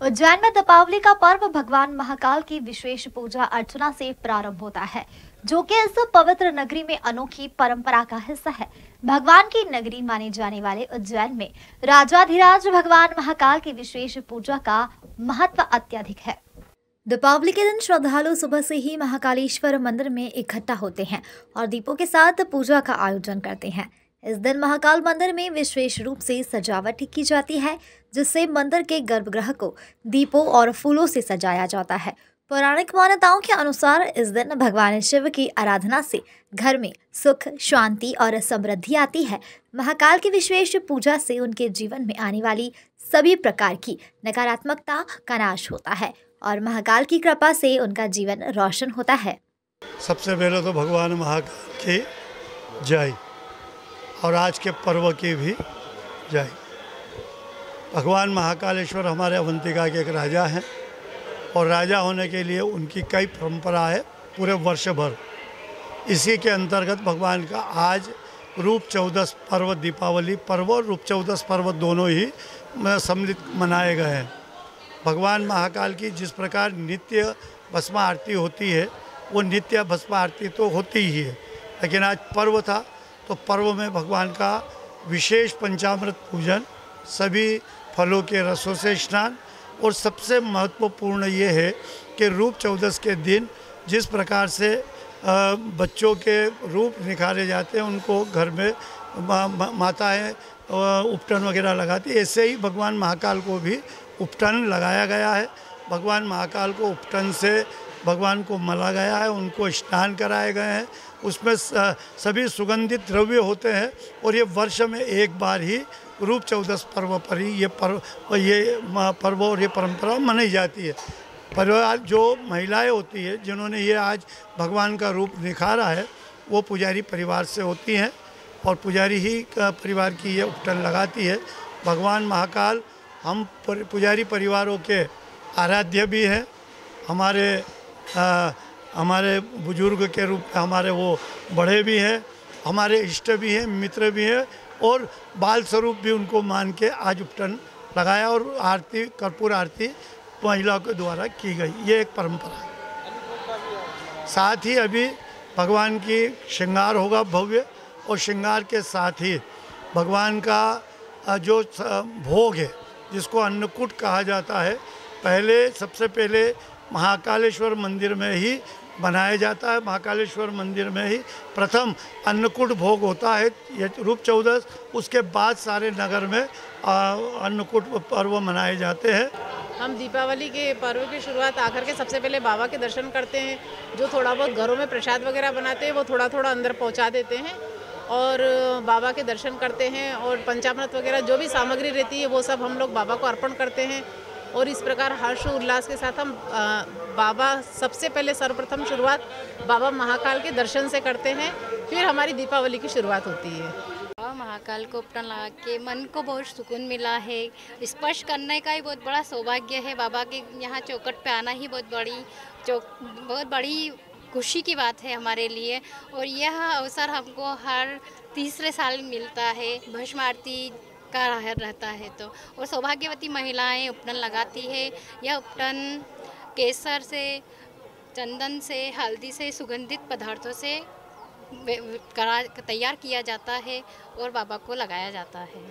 उज्जैन में दीपावली का पर्व भगवान महाकाल की विशेष पूजा अर्चना से प्रारंभ होता है, जो कि इस पवित्र नगरी में अनोखी परंपरा का हिस्सा है। भगवान की नगरी माने जाने वाले उज्जैन में राजाधिराज भगवान महाकाल की विशेष पूजा का महत्व अत्यधिक है। दीपावली के दिन श्रद्धालु सुबह से ही महाकालेश्वर मंदिर में इकट्ठा होते हैं और दीपों के साथ पूजा का आयोजन करते हैं। इस दिन महाकाल मंदिर में विशेष रूप से सजावट की जाती है, जिससे मंदिर के गर्भगृह को दीपों और फूलों से सजाया जाता है। पौराणिक मान्यताओं के अनुसार इस दिन भगवान शिव की आराधना से घर में सुख, शांति और समृद्धि आती है। महाकाल की विशेष पूजा से उनके जीवन में आने वाली सभी प्रकार की नकारात्मकता का नाश होता है और महाकाल की कृपा से उनका जीवन रोशन होता है। सबसे पहले तो भगवान महाकाल की जय और आज के पर्व की भी जय। भगवान महाकालेश्वर हमारे अवंतिका के एक राजा हैं और राजा होने के लिए उनकी कई परंपरा है पूरे वर्ष भर। इसी के अंतर्गत भगवान का आज रूप चौदस पर्व, दीपावली पर्व और रूप चौदस पर्व दोनों ही सम्मिलित मनाए गए हैं। भगवान महाकाल की जिस प्रकार नित्य भस्म आरती होती है, वो नित्य भस्म आरती तो होती ही है, लेकिन आज पर्व था तो पर्व में भगवान का विशेष पंचामृत पूजन, सभी फलों के रसों से स्नान, और सबसे महत्वपूर्ण ये है कि रूप चौदस के दिन जिस प्रकार से बच्चों के रूप निखारे जाते हैं, उनको घर में माताएं उपटन वगैरह लगाती है, ऐसे ही भगवान महाकाल को भी उपटन लगाया गया है। भगवान महाकाल को उपटन से भगवान को मला गया है, उनको स्नान कराए गए हैं। उसमें सभी सुगंधित द्रव्य होते हैं और ये वर्ष में एक बार ही रूप चौदस पर्व पर ही ये पर्व और ये परंपरा मनाई जाती है। परिवार जो महिलाएं होती है जिन्होंने ये आज भगवान का रूप निखारा है, वो पुजारी परिवार से होती हैं और पुजारी ही परिवार की ये उपटन लगाती है। भगवान महाकाल हम पुजारी परिवारों के आराध्य भी हैं। हमारे बुजुर्ग के रूप में हमारे वो बड़े भी हैं, हमारे इष्ट भी हैं, मित्र भी हैं, और बाल स्वरूप भी उनको मान के आज उपटन लगाया और आरती, कर्पूर आरती महिलाओं के द्वारा की गई। ये एक परंपरा है। साथ ही अभी भगवान की श्रृंगार होगा भव्य, और श्रृंगार के साथ ही भगवान का जो भोग है जिसको अन्नकूट कहा जाता है, सबसे पहले महाकालेश्वर मंदिर में ही बनाया जाता है। महाकालेश्वर मंदिर में ही प्रथम अन्नकूट भोग होता है, ये रूप चौदस। उसके बाद सारे नगर में अन्नकूट पर्व मनाए जाते हैं। हम दीपावली के पर्व की शुरुआत आकर के सबसे पहले बाबा के दर्शन करते हैं। जो थोड़ा बहुत घरों में प्रसाद वगैरह बनाते हैं वो थोड़ा थोड़ा अंदर पहुंचा देते हैं और बाबा के दर्शन करते हैं, और पंचामृत वगैरह जो भी सामग्री रहती है वो सब हम लोग बाबा को अर्पण करते हैं। और इस प्रकार हर्ष उल्लास के साथ हम बाबा सबसे पहले सर्वप्रथम शुरुआत बाबा महाकाल के दर्शन से करते हैं, फिर हमारी दीपावली की शुरुआत होती है। बाबा महाकाल को उपटन लगा के मन को बहुत सुकून मिला है। स्पर्श करने का ही बहुत बड़ा सौभाग्य है। बाबा के यहाँ चौखट पे आना ही बहुत बड़ी खुशी की बात है हमारे लिए, और यह अवसर हमको हर तीसरे साल मिलता है। भस्म आरती का रहता है तो, और सौभाग्यवती महिलाएं उपटन लगाती है। यह उपटन केसर से, चंदन से, हल्दी से, सुगंधित पदार्थों से तैयार किया जाता है और बाबा को लगाया जाता है।